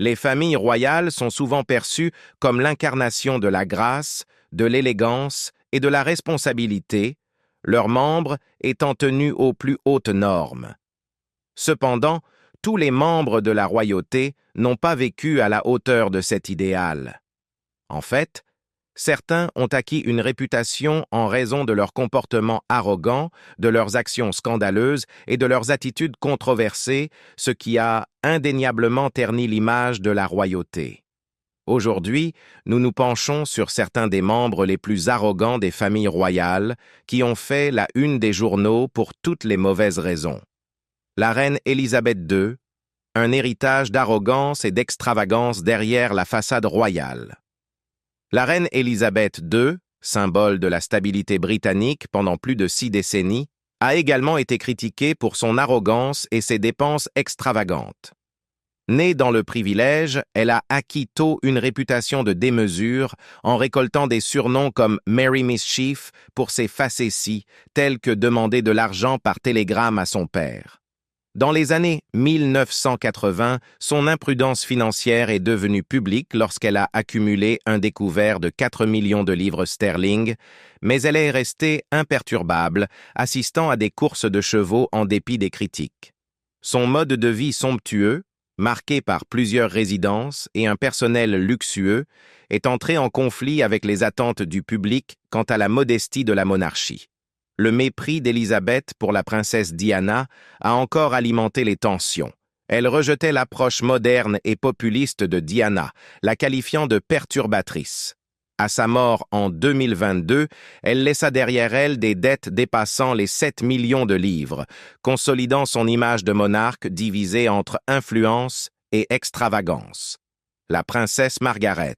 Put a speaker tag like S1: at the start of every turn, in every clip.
S1: Les familles royales sont souvent perçues comme l'incarnation de la grâce, de l'élégance et de la responsabilité, leurs membres étant tenus aux plus hautes normes. Cependant, tous les membres de la royauté n'ont pas vécu à la hauteur de cet idéal. En fait, certains ont acquis une réputation en raison de leur comportement arrogant, de leurs actions scandaleuses et de leurs attitudes controversées, ce qui a indéniablement terni l'image de la royauté. Aujourd'hui, nous nous penchons sur certains des membres les plus arrogants des familles royales qui ont fait la une des journaux pour toutes les mauvaises raisons. La reine Élisabeth II, un héritage d'arrogance et d'extravagance derrière la façade royale. La reine Élisabeth II, symbole de la stabilité britannique pendant plus de 6 décennies, a également été critiquée pour son arrogance et ses dépenses extravagantes. Née dans le privilège, elle a acquis tôt une réputation de démesure en récoltant des surnoms comme Mary Mischief pour ses facéties, telles que demander de l'argent par télégramme à son père. Dans les années 1980, son imprudence financière est devenue publique lorsqu'elle a accumulé un découvert de 4 millions de livres sterling, mais elle est restée imperturbable, assistant à des courses de chevaux en dépit des critiques. Son mode de vie somptueux, marqué par plusieurs résidences et un personnel luxueux, est entré en conflit avec les attentes du public quant à la modestie de la monarchie. Le mépris d'Élisabeth pour la princesse Diana a encore alimenté les tensions. Elle rejetait l'approche moderne et populiste de Diana, la qualifiant de perturbatrice. À sa mort en 2022, elle laissa derrière elle des dettes dépassant les 7 millions de livres, consolidant son image de monarque divisée entre influence et extravagance. La princesse Margaret,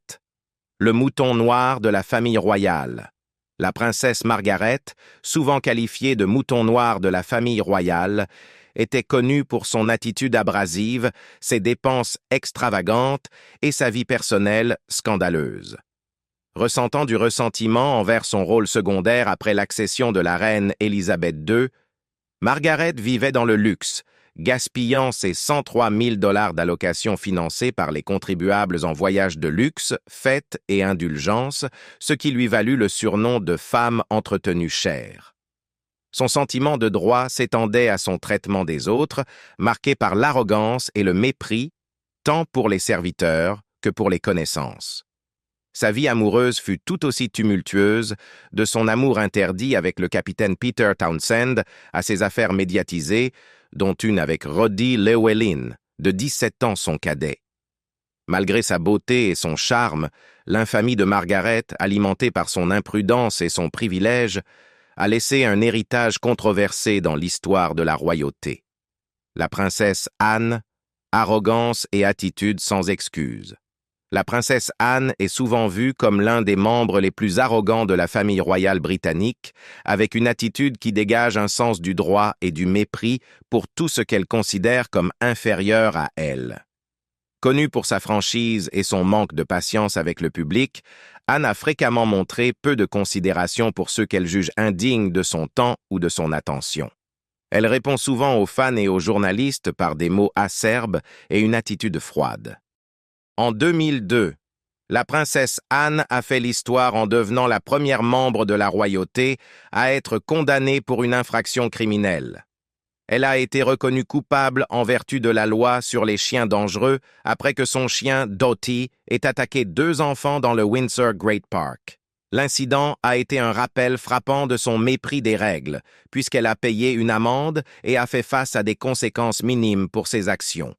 S1: le mouton noir de la famille royale. La princesse Margaret, souvent qualifiée de mouton noir de la famille royale, était connue pour son attitude abrasive, ses dépenses extravagantes et sa vie personnelle scandaleuse. Ressentant du ressentiment envers son rôle secondaire après l'accession de la reine Élisabeth II, Margaret vivait dans le luxe, gaspillant ses 103 000 $ d'allocations financées par les contribuables en voyages de luxe, fêtes et indulgences, ce qui lui valut le surnom de femme entretenue chère. Son sentiment de droit s'étendait à son traitement des autres, marqué par l'arrogance et le mépris, tant pour les serviteurs que pour les connaissances. Sa vie amoureuse fut tout aussi tumultueuse, de son amour interdit avec le capitaine Peter Townsend à ses affaires médiatisées, dont une avec Roddy Llewellyn, de 17 ans son cadet. Malgré sa beauté et son charme, l'infamie de Margaret, alimentée par son imprudence et son privilège, a laissé un héritage controversé dans l'histoire de la royauté. La princesse Anne, arrogance et attitude sans excuse. La princesse Anne est souvent vue comme l'un des membres les plus arrogants de la famille royale britannique, avec une attitude qui dégage un sens du droit et du mépris pour tout ce qu'elle considère comme inférieur à elle. Connue pour sa franchise et son manque de patience avec le public, Anne a fréquemment montré peu de considération pour ceux qu'elle juge indignes de son temps ou de son attention. Elle répond souvent aux fans et aux journalistes par des mots acerbes et une attitude froide. En 2002, la princesse Anne a fait l'histoire en devenant la première membre de la royauté à être condamnée pour une infraction criminelle. Elle a été reconnue coupable en vertu de la loi sur les chiens dangereux après que son chien Dottie ait attaqué 2 enfants dans le Windsor Great Park. L'incident a été un rappel frappant de son mépris des règles, puisqu'elle a payé une amende et a fait face à des conséquences minimes pour ses actions.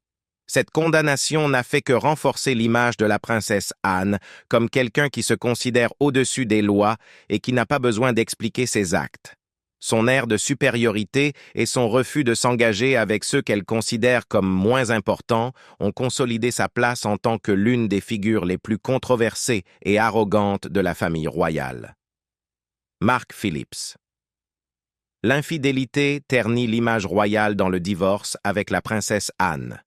S1: Cette condamnation n'a fait que renforcer l'image de la princesse Anne comme quelqu'un qui se considère au-dessus des lois et qui n'a pas besoin d'expliquer ses actes. Son air de supériorité et son refus de s'engager avec ceux qu'elle considère comme moins importants ont consolidé sa place en tant que l'une des figures les plus controversées et arrogantes de la famille royale. Mark Phillips. L'infidélité ternit l'image royale dans le divorce avec la princesse Anne.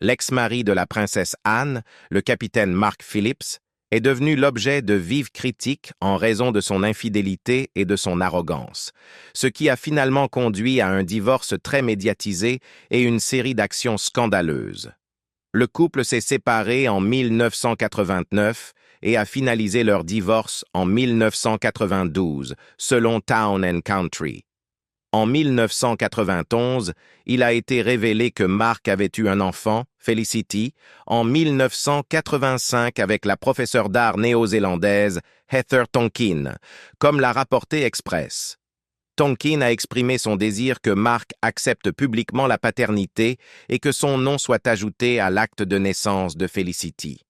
S1: L'ex-mari de la princesse Anne, le capitaine Mark Phillips, est devenu l'objet de vives critiques en raison de son infidélité et de son arrogance, ce qui a finalement conduit à un divorce très médiatisé et une série d'actions scandaleuses. Le couple s'est séparé en 1989 et a finalisé leur divorce en 1992, selon Town and Country. En 1991, il a été révélé que Mark avait eu un enfant, Felicity, en 1985 avec la professeure d'art néo-zélandaise Heather Tonkin, comme l'a rapporté Express. Tonkin a exprimé son désir que Mark accepte publiquement la paternité et que son nom soit ajouté à l'acte de naissance de Felicity.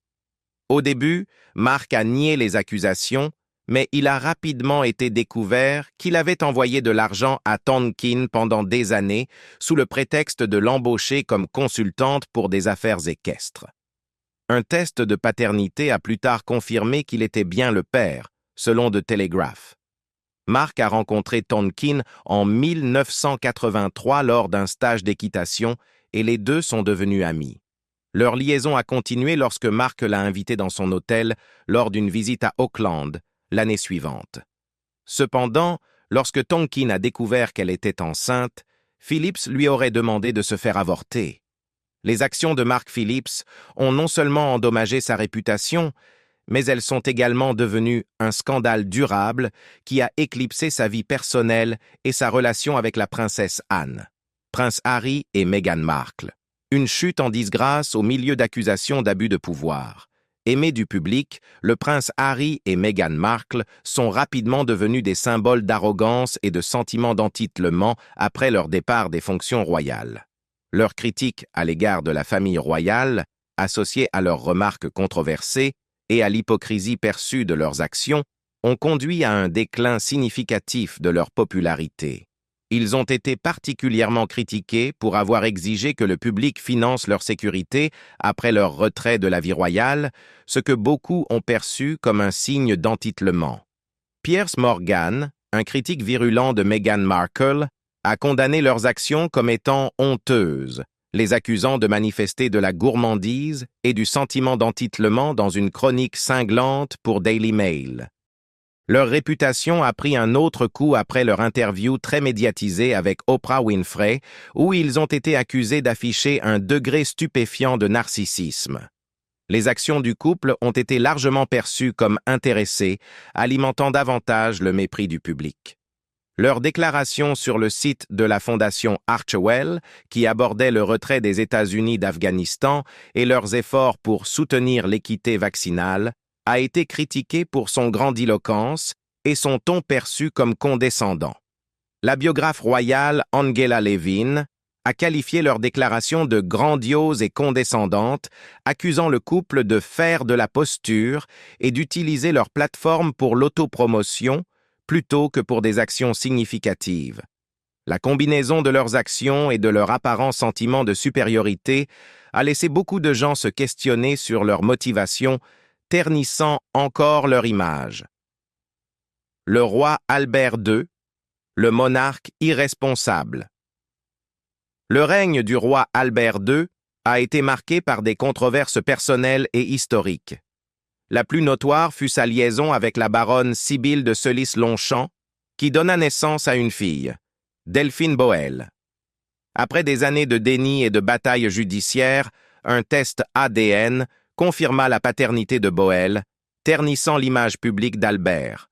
S1: Au début, Mark a nié les accusations, mais il a rapidement été découvert qu'il avait envoyé de l'argent à Tonkin pendant des années sous le prétexte de l'embaucher comme consultante pour des affaires équestres. Un test de paternité a plus tard confirmé qu'il était bien le père, selon The Telegraph. Mark a rencontré Tonkin en 1983 lors d'un stage d'équitation et les deux sont devenus amis. Leur liaison a continué lorsque Mark l'a invité dans son hôtel lors d'une visite à Auckland l'année suivante. Cependant, lorsque Tonkin a découvert qu'elle était enceinte, Phillips lui aurait demandé de se faire avorter. Les actions de Mark Phillips ont non seulement endommagé sa réputation, mais elles sont également devenues un scandale durable qui a éclipsé sa vie personnelle et sa relation avec la princesse Anne, prince Harry et Meghan Markle. Une chute en disgrâce au milieu d'accusations d'abus de pouvoir. Aimés du public, le prince Harry et Meghan Markle sont rapidement devenus des symboles d'arrogance et de sentiments d'entitlement après leur départ des fonctions royales. Leurs critiques à l'égard de la famille royale, associées à leurs remarques controversées et à l'hypocrisie perçue de leurs actions, ont conduit à un déclin significatif de leur popularité. Ils ont été particulièrement critiqués pour avoir exigé que le public finance leur sécurité après leur retrait de la vie royale, ce que beaucoup ont perçu comme un signe d'entitlement. Piers Morgan, un critique virulent de Meghan Markle, a condamné leurs actions comme étant honteuses, les accusant de manifester de la gourmandise et du sentiment d'entitlement dans une chronique cinglante pour Daily Mail. Leur réputation a pris un autre coup après leur interview très médiatisée avec Oprah Winfrey, où ils ont été accusés d'afficher un degré stupéfiant de narcissisme. Les actions du couple ont été largement perçues comme intéressées, alimentant davantage le mépris du public. Leurs déclarations sur le site de la fondation Archewell, qui abordait le retrait des États-Unis d'Afghanistan et leurs efforts pour soutenir l'équité vaccinale, a été critiqué pour son grandiloquence et son ton perçu comme condescendant. La biographe royale Angela Levin a qualifié leur déclaration de grandiose et condescendante, accusant le couple de faire de la posture et d'utiliser leur plateforme pour l'autopromotion plutôt que pour des actions significatives. La combinaison de leurs actions et de leur apparent sentiment de supériorité a laissé beaucoup de gens se questionner sur leur motivation, ternissant encore leur image. Le roi Albert II, le monarque irresponsable. Le règne du roi Albert II a été marqué par des controverses personnelles et historiques. La plus notoire fut sa liaison avec la baronne Sibylle de Senlis-Longchamp, qui donna naissance à une fille, Delphine Boel. Après des années de déni et de batailles judiciaires, un test ADN confirma la paternité de Boel, ternissant l'image publique d'Albert.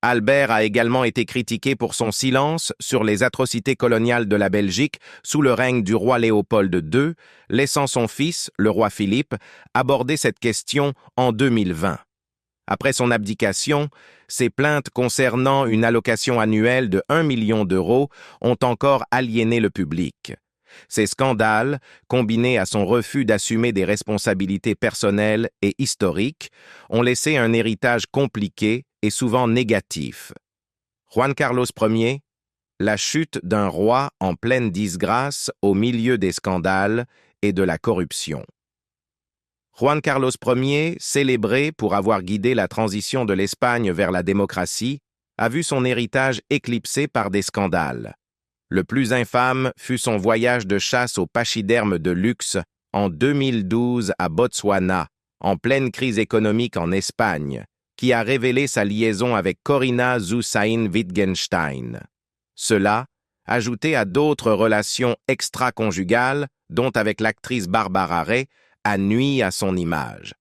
S1: Albert a également été critiqué pour son silence sur les atrocités coloniales de la Belgique sous le règne du roi Léopold II, laissant son fils, le roi Philippe, aborder cette question en 2020. Après son abdication, ses plaintes concernant une allocation annuelle de 1 million d'euros ont encore aliéné le public. Ces scandales, combinés à son refus d'assumer des responsabilités personnelles et historiques, ont laissé un héritage compliqué et souvent négatif. Juan Carlos Ier, la chute d'un roi en pleine disgrâce au milieu des scandales et de la corruption. Juan Carlos Ier, célébré pour avoir guidé la transition de l'Espagne vers la démocratie, a vu son héritage éclipsé par des scandales. Le plus infâme fut son voyage de chasse au pachyderme de luxe en 2012 à Botswana, en pleine crise économique en Espagne, qui a révélé sa liaison avec Corinna Zusain-Wittgenstein. Cela, ajouté à d'autres relations extra-conjugales, dont avec l'actrice Barbara Ray, a nui à son image.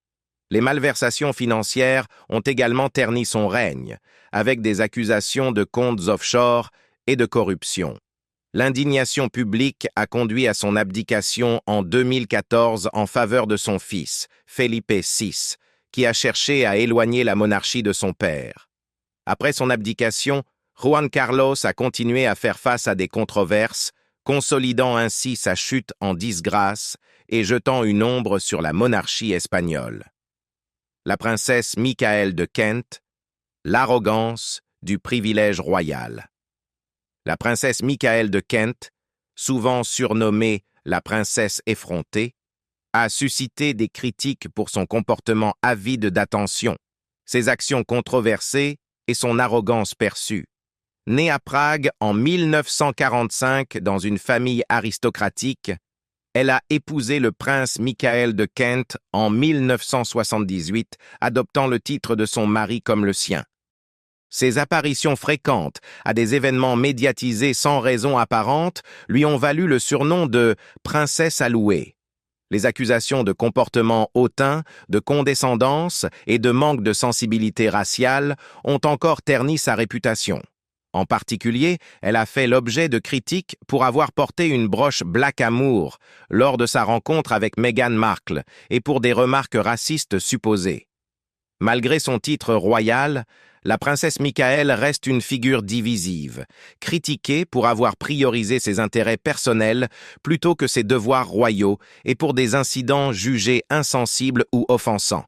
S1: Les malversations financières ont également terni son règne, avec des accusations de comptes offshore et de corruption. L'indignation publique a conduit à son abdication en 2014 en faveur de son fils, Felipe VI, qui a cherché à éloigner la monarchie de son père. Après son abdication, Juan Carlos a continué à faire face à des controverses, consolidant ainsi sa chute en disgrâce et jetant une ombre sur la monarchie espagnole. La princesse Michaël de Kent, l'arrogance du privilège royal. La princesse Michaël de Kent, souvent surnommée la princesse effrontée, a suscité des critiques pour son comportement avide d'attention, ses actions controversées et son arrogance perçue. Née à Prague en 1945 dans une famille aristocratique, elle a épousé le prince Michaël de Kent en 1978, adoptant le titre de son mari comme le sien. Ses apparitions fréquentes à des événements médiatisés sans raison apparente lui ont valu le surnom de « princesse à louer ». Les accusations de comportement hautain, de condescendance et de manque de sensibilité raciale ont encore terni sa réputation. En particulier, elle a fait l'objet de critiques pour avoir porté une broche Black Amour lors de sa rencontre avec Meghan Markle et pour des remarques racistes supposées. Malgré son titre royal, la princesse Michaël reste une figure divisive, critiquée pour avoir priorisé ses intérêts personnels plutôt que ses devoirs royaux et pour des incidents jugés insensibles ou offensants.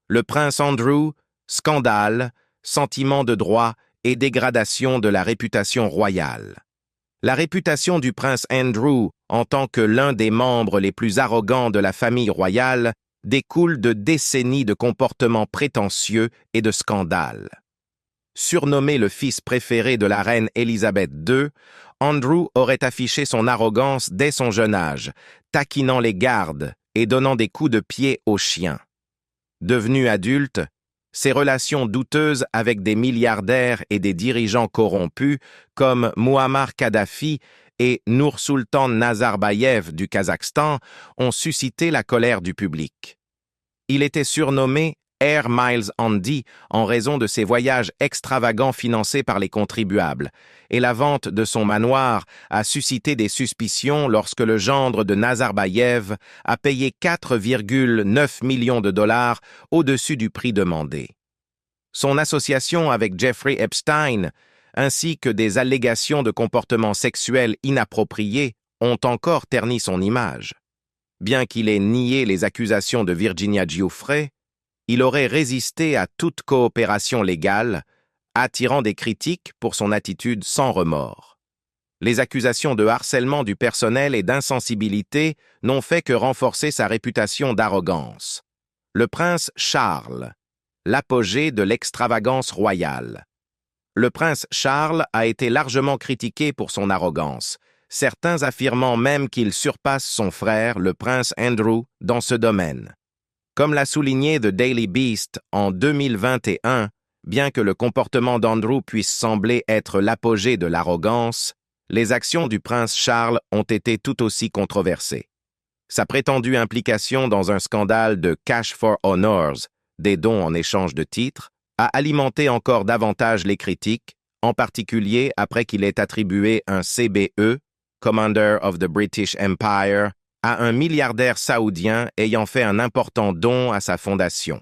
S1: Le prince Andrew, scandale, sentiment de droit et dégradation de la réputation royale. La réputation du prince Andrew en tant que l'un des membres les plus arrogants de la famille royale découle de décennies de comportements prétentieux et de scandales. Surnommé le fils préféré de la reine Élisabeth II, Andrew aurait affiché son arrogance dès son jeune âge, taquinant les gardes et donnant des coups de pied aux chiens. Devenu adulte, ses relations douteuses avec des milliardaires et des dirigeants corrompus comme Muammar Kadhafi et Nursultan Nazarbayev du Kazakhstan ont suscité la colère du public. Il était surnommé Air Miles Andy en raison de ses voyages extravagants financés par les contribuables, et la vente de son manoir a suscité des suspicions lorsque le gendre de Nazarbayev a payé 4,9 millions de dollars au-dessus du prix demandé. Son association avec Jeffrey Epstein, ainsi que des allégations de comportements sexuels inappropriés, ont encore terni son image. Bien qu'il ait nié les accusations de Virginia Giuffre, il aurait résisté à toute coopération légale, attirant des critiques pour son attitude sans remords. Les accusations de harcèlement du personnel et d'insensibilité n'ont fait que renforcer sa réputation d'arrogance. Le prince Charles, l'apogée de l'extravagance royale. Le prince Charles a été largement critiqué pour son arrogance, certains affirmant même qu'il surpasse son frère, le prince Andrew, dans ce domaine. Comme l'a souligné The Daily Beast en 2021, bien que le comportement d'Andrew puisse sembler être l'apogée de l'arrogance, les actions du prince Charles ont été tout aussi controversées. Sa prétendue implication dans un scandale de cash for honors, des dons en échange de titres, a alimenté encore davantage les critiques, en particulier après qu'il ait attribué un CBE, Commander of the British Empire, à un milliardaire saoudien ayant fait un important don à sa fondation.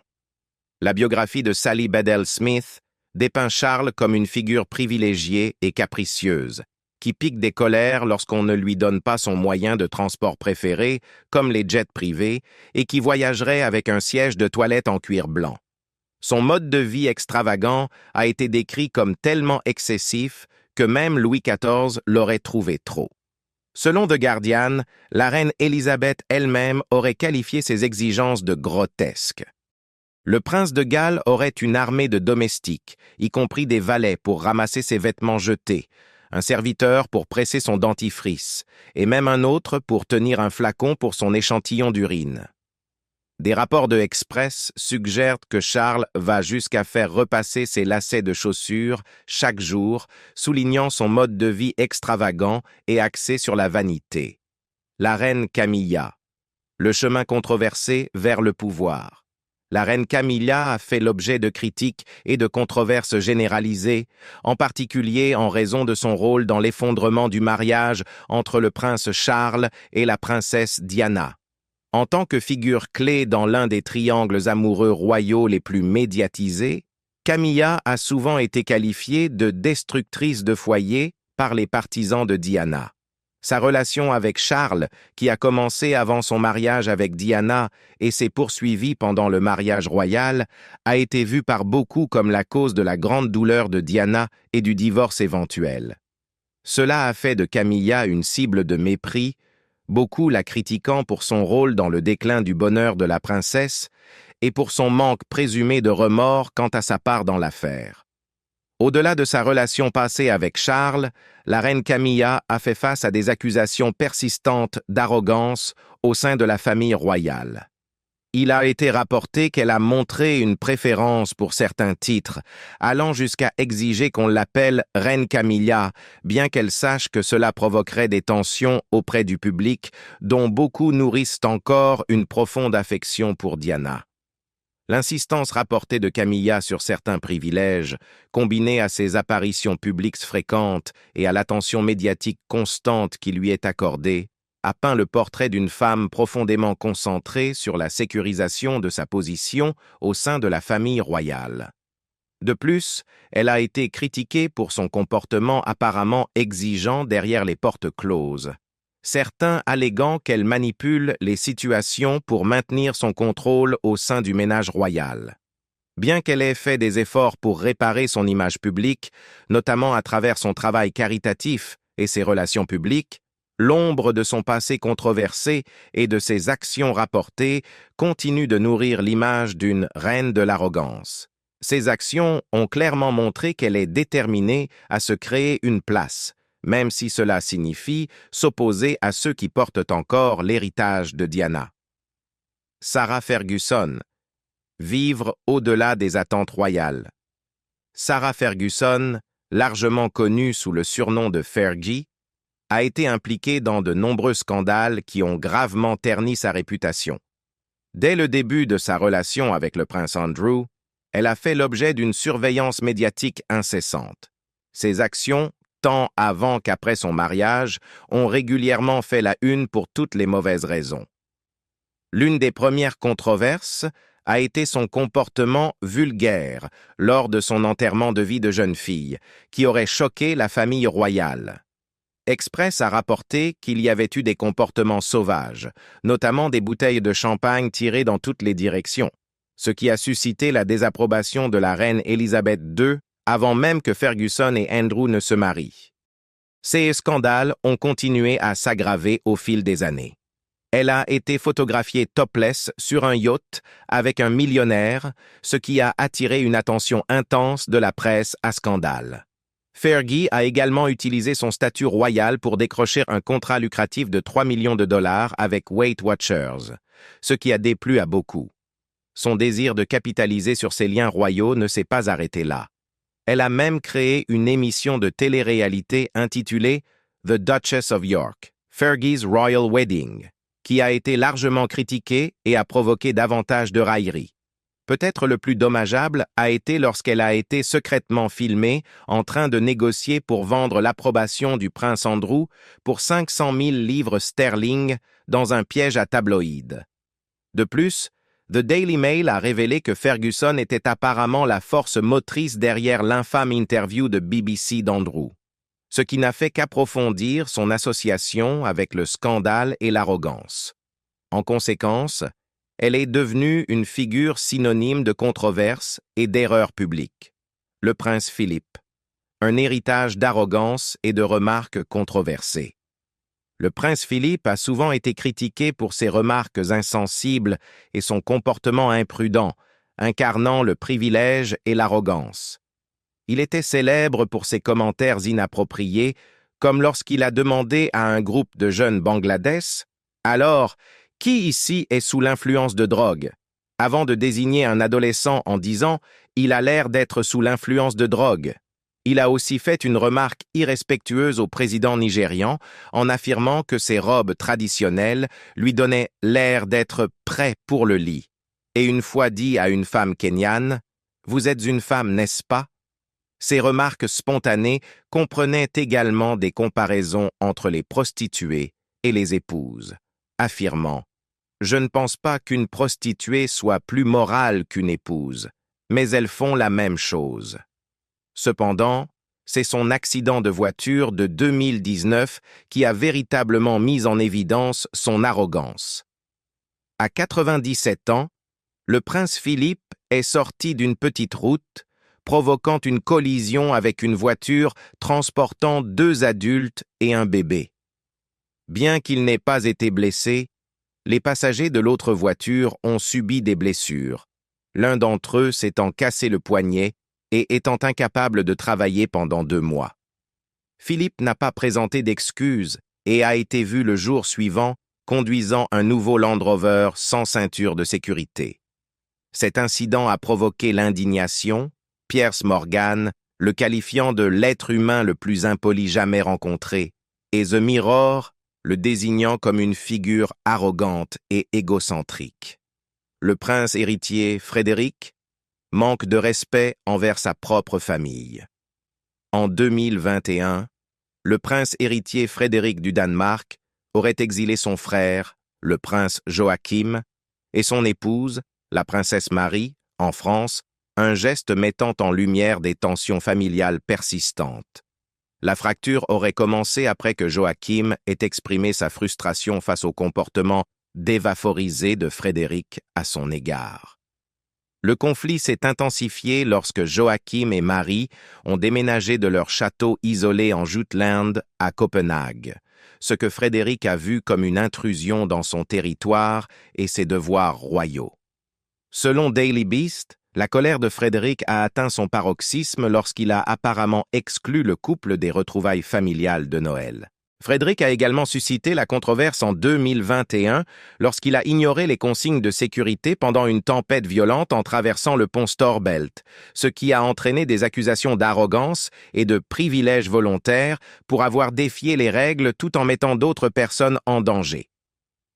S1: La biographie de Sally Bedell-Smith dépeint Charles comme une figure privilégiée et capricieuse, qui pique des colères lorsqu'on ne lui donne pas son moyen de transport préféré, comme les jets privés, et qui voyagerait avec un siège de toilette en cuir blanc. Son mode de vie extravagant a été décrit comme tellement excessif que même Louis XIV l'aurait trouvé trop. Selon The Guardian, la reine Élisabeth elle-même aurait qualifié ses exigences de grotesques. Le prince de Galles aurait une armée de domestiques, y compris des valets pour ramasser ses vêtements jetés, un serviteur pour presser son dentifrice, et même un autre pour tenir un flacon pour son échantillon d'urine. Des rapports de Express suggèrent que Charles va jusqu'à faire repasser ses lacets de chaussures chaque jour, soulignant son mode de vie extravagant et axé sur la vanité. La reine Camilla. le chemin controversé vers le pouvoir. La reine Camilla a fait l'objet de critiques et de controverses généralisées, en particulier en raison de son rôle dans l'effondrement du mariage entre le prince Charles et la princesse Diana. En tant que figure clé dans l'un des triangles amoureux royaux les plus médiatisés, Camilla a souvent été qualifiée de destructrice de foyer par les partisans de Diana. Sa relation avec Charles, qui a commencé avant son mariage avec Diana et s'est poursuivie pendant le mariage royal, a été vue par beaucoup comme la cause de la grande douleur de Diana et du divorce éventuel. Cela a fait de Camilla une cible de mépris, beaucoup la critiquant pour son rôle dans le déclin du bonheur de la princesse et pour son manque présumé de remords quant à sa part dans l'affaire. Au-delà de sa relation passée avec Charles, la reine Camilla a fait face à des accusations persistantes d'arrogance au sein de la famille royale. Il a été rapporté qu'elle a montré une préférence pour certains titres, allant jusqu'à exiger qu'on l'appelle Reine Camilla, bien qu'elle sache que cela provoquerait des tensions auprès du public, dont beaucoup nourrissent encore une profonde affection pour Diana. L'insistance rapportée de Camilla sur certains privilèges, combinée à ses apparitions publiques fréquentes et à l'attention médiatique constante qui lui est accordée, a peint le portrait d'une femme profondément concentrée sur la sécurisation de sa position au sein de la famille royale. De plus, elle a été critiquée pour son comportement apparemment exigeant derrière les portes closes, certains alléguant qu'elle manipule les situations pour maintenir son contrôle au sein du ménage royal. Bien qu'elle ait fait des efforts pour réparer son image publique, notamment à travers son travail caritatif et ses relations publiques, l'ombre de son passé controversé et de ses actions rapportées continue de nourrir l'image d'une reine de l'arrogance. Ses actions ont clairement montré qu'elle est déterminée à se créer une place, même si cela signifie s'opposer à ceux qui portent encore l'héritage de Diana. Sarah Ferguson. Vivre au-delà des attentes royales. Sarah Ferguson, largement connue sous le surnom de Fergie, a été impliquée dans de nombreux scandales qui ont gravement terni sa réputation. Dès le début de sa relation avec le prince Andrew, elle a fait l'objet d'une surveillance médiatique incessante. Ses actions, tant avant qu'après son mariage, ont régulièrement fait la une pour toutes les mauvaises raisons. L'une des premières controverses a été son comportement vulgaire lors de son enterrement de vie de jeune fille, qui aurait choqué la famille royale. Express a rapporté qu'il y avait eu des comportements sauvages, notamment des bouteilles de champagne tirées dans toutes les directions, ce qui a suscité la désapprobation de la reine Élisabeth II avant même que Ferguson et Andrew ne se marient. Ces scandales ont continué à s'aggraver au fil des années. Elle a été photographiée topless sur un yacht avec un millionnaire, ce qui a attiré une attention intense de la presse à scandale. Fergie a également utilisé son statut royal pour décrocher un contrat lucratif de 3 millions de dollars avec Weight Watchers, ce qui a déplu à beaucoup. Son désir de capitaliser sur ses liens royaux ne s'est pas arrêté là. Elle a même créé une émission de télé-réalité intitulée The Duchess of York, Fergie's Royal Wedding, qui a été largement critiquée et a provoqué davantage de railleries. Peut-être le plus dommageable a été lorsqu'elle a été secrètement filmée en train de négocier pour vendre l'approbation du prince Andrew pour 500 000 livres sterling dans un piège à tabloïd. De plus, The Daily Mail a révélé que Ferguson était apparemment la force motrice derrière l'infâme interview de BBC d'Andrew, ce qui n'a fait qu'approfondir son association avec le scandale et l'arrogance. En conséquence, elle est devenue une figure synonyme de controverse et d'erreur publique. Le prince Philippe, un héritage d'arrogance et de remarques controversées. Le prince Philippe a souvent été critiqué pour ses remarques insensibles et son comportement imprudent, incarnant le privilège et l'arrogance. Il était célèbre pour ses commentaires inappropriés, comme lorsqu'il a demandé à un groupe de jeunes Bangladais « Alors, qui ici est sous l'influence de drogue ?» avant de désigner un adolescent en disant « Il a l'air d'être sous l'influence de drogue ». Il a aussi fait une remarque irrespectueuse au président nigérian en affirmant que ses robes traditionnelles lui donnaient l'air d'être prêt pour le lit. Et une fois dit à une femme kenyane, « Vous êtes une femme, n'est-ce pas ?» Ces remarques spontanées comprenaient également des comparaisons entre les prostituées et les épouses, affirmant « Je ne pense pas qu'une prostituée soit plus morale qu'une épouse, mais elles font la même chose. » Cependant, c'est son accident de voiture de 2019 qui a véritablement mis en évidence son arrogance. À 97 ans, le prince Philippe est sorti d'une petite route, provoquant une collision avec une voiture transportant 2 adultes et un bébé. Bien qu'il n'ait pas été blessé, les passagers de l'autre voiture ont subi des blessures, l'un d'entre eux s'étant cassé le poignet et étant incapable de travailler pendant 2 mois. Philippe n'a pas présenté d'excuses et a été vu le jour suivant conduisant un nouveau Land Rover sans ceinture de sécurité. Cet incident a provoqué l'indignation, Piers Morgan le qualifiant de l'être humain le plus impoli jamais rencontré, et The Mirror le désignant comme une figure arrogante et égocentrique. Le prince héritier Frédéric manque de respect envers sa propre famille. En 2021, le prince héritier Frédéric du Danemark aurait exilé son frère, le prince Joachim, et son épouse, la princesse Marie, en France, un geste mettant en lumière des tensions familiales persistantes. La fracture aurait commencé après que Joachim ait exprimé sa frustration face au comportement dévaphorisé de Frédéric à son égard. Le conflit s'est intensifié lorsque Joachim et Marie ont déménagé de leur château isolé en Jutland à Copenhague, ce que Frédéric a vu comme une intrusion dans son territoire et ses devoirs royaux. Selon Daily Beast, la colère de Frédéric a atteint son paroxysme lorsqu'il a apparemment exclu le couple des retrouvailles familiales de Noël. Frédéric a également suscité la controverse en 2021 lorsqu'il a ignoré les consignes de sécurité pendant une tempête violente en traversant le pont Storbelt, ce qui a entraîné des accusations d'arrogance et de privilèges volontaires pour avoir défié les règles tout en mettant d'autres personnes en danger.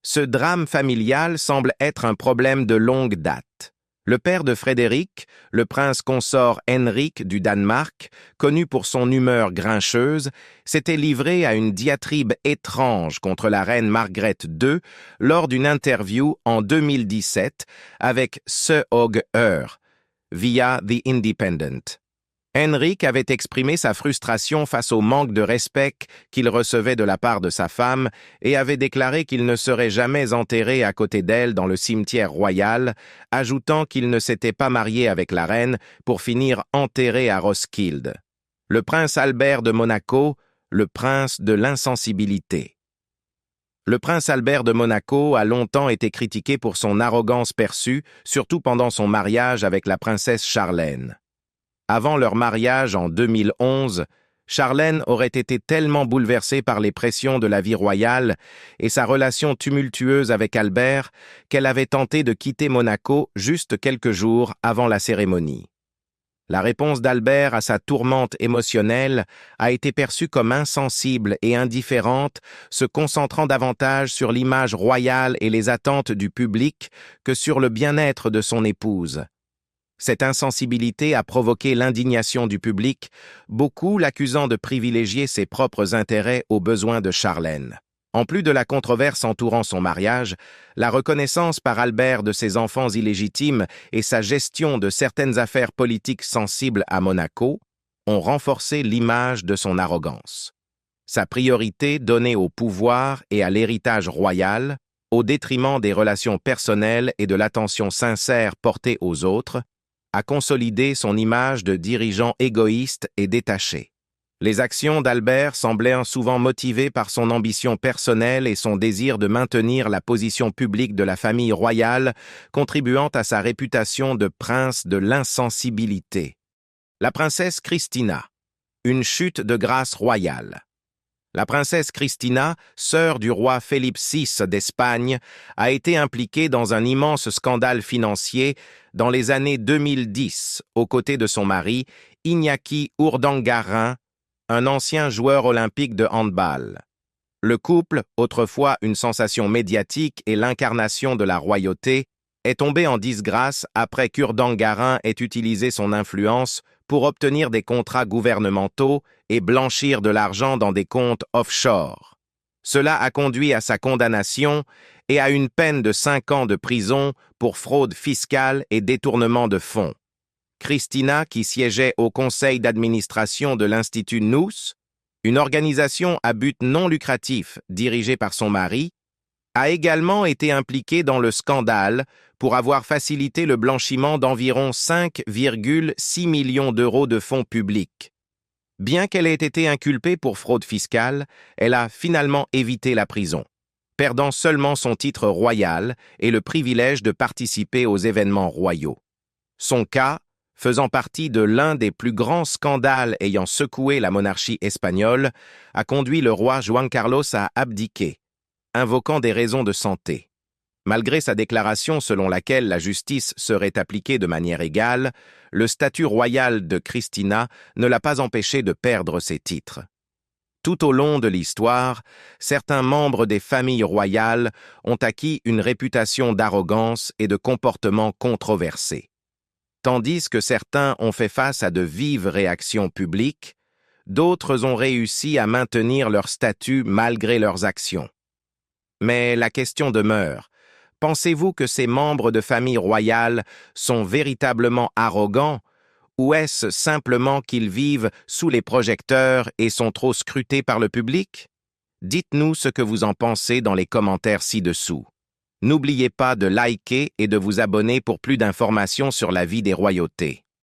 S1: Ce drame familial semble être un problème de longue date. Le père de Frédéric, le prince consort Henrik du Danemark, connu pour son humeur grincheuse, s'était livré à une diatribe étrange contre la reine Margrethe II lors d'une interview en 2017 avec Seog via The Independent. Henrik avait exprimé sa frustration face au manque de respect qu'il recevait de la part de sa femme et avait déclaré qu'il ne serait jamais enterré à côté d'elle dans le cimetière royal, ajoutant qu'il ne s'était pas marié avec la reine pour finir enterré à Roskilde. Le prince Albert de Monaco, le prince de l'insensibilité. Le prince Albert de Monaco a longtemps été critiqué pour son arrogance perçue, surtout pendant son mariage avec la princesse Charlène. Avant leur mariage en 2011, Charlène aurait été tellement bouleversée par les pressions de la vie royale et sa relation tumultueuse avec Albert qu'elle avait tenté de quitter Monaco juste quelques jours avant la cérémonie. La réponse d'Albert à sa tourmente émotionnelle a été perçue comme insensible et indifférente, se concentrant davantage sur l'image royale et les attentes du public que sur le bien-être de son épouse. Cette insensibilité a provoqué l'indignation du public, beaucoup l'accusant de privilégier ses propres intérêts aux besoins de Charlène. En plus de la controverse entourant son mariage, la reconnaissance par Albert de ses enfants illégitimes et sa gestion de certaines affaires politiques sensibles à Monaco ont renforcé l'image de son arrogance. Sa priorité donnée au pouvoir et à l'héritage royal, au détriment des relations personnelles et de l'attention sincère portée aux autres, a consolidé son image de dirigeant égoïste et détaché. Les actions d'Albert semblaient souvent motivées par son ambition personnelle et son désir de maintenir la position publique de la famille royale, contribuant à sa réputation de prince de l'insensibilité. La princesse Christina, une chute de grâce royale. La princesse Cristina, sœur du roi Philippe VI d'Espagne, a été impliquée dans un immense scandale financier dans les années 2010, aux côtés de son mari, Iñaki Urdangarin, un ancien joueur olympique de handball. Le couple, autrefois une sensation médiatique et l'incarnation de la royauté, est tombé en disgrâce après qu'Urdangarin ait utilisé son influence pour obtenir des contrats gouvernementaux et blanchir de l'argent dans des comptes offshore. Cela a conduit à sa condamnation et à une peine de 5 ans de prison pour fraude fiscale et détournement de fonds. Cristina, qui siégeait au conseil d'administration de l'Institut Nous, une organisation à but non lucratif dirigée par son mari, a également été impliquée dans le scandale pour avoir facilité le blanchiment d'environ 5,6 millions d'euros de fonds publics. Bien qu'elle ait été inculpée pour fraude fiscale, elle a finalement évité la prison, perdant seulement son titre royal et le privilège de participer aux événements royaux. Son cas, faisant partie de l'un des plus grands scandales ayant secoué la monarchie espagnole, a conduit le roi Juan Carlos à abdiquer, invoquant des raisons de santé. Malgré sa déclaration selon laquelle la justice serait appliquée de manière égale, le statut royal de Cristina ne l'a pas empêché de perdre ses titres. Tout au long de l'histoire, certains membres des familles royales ont acquis une réputation d'arrogance et de comportement controversés. Tandis que certains ont fait face à de vives réactions publiques, d'autres ont réussi à maintenir leur statut malgré leurs actions. Mais la question demeure. Pensez-vous que ces membres de famille royale sont véritablement arrogants ou est-ce simplement qu'ils vivent sous les projecteurs et sont trop scrutés par le public? Dites-nous ce que vous en pensez dans les commentaires ci-dessous. N'oubliez pas de liker et de vous abonner pour plus d'informations sur la vie des royautés.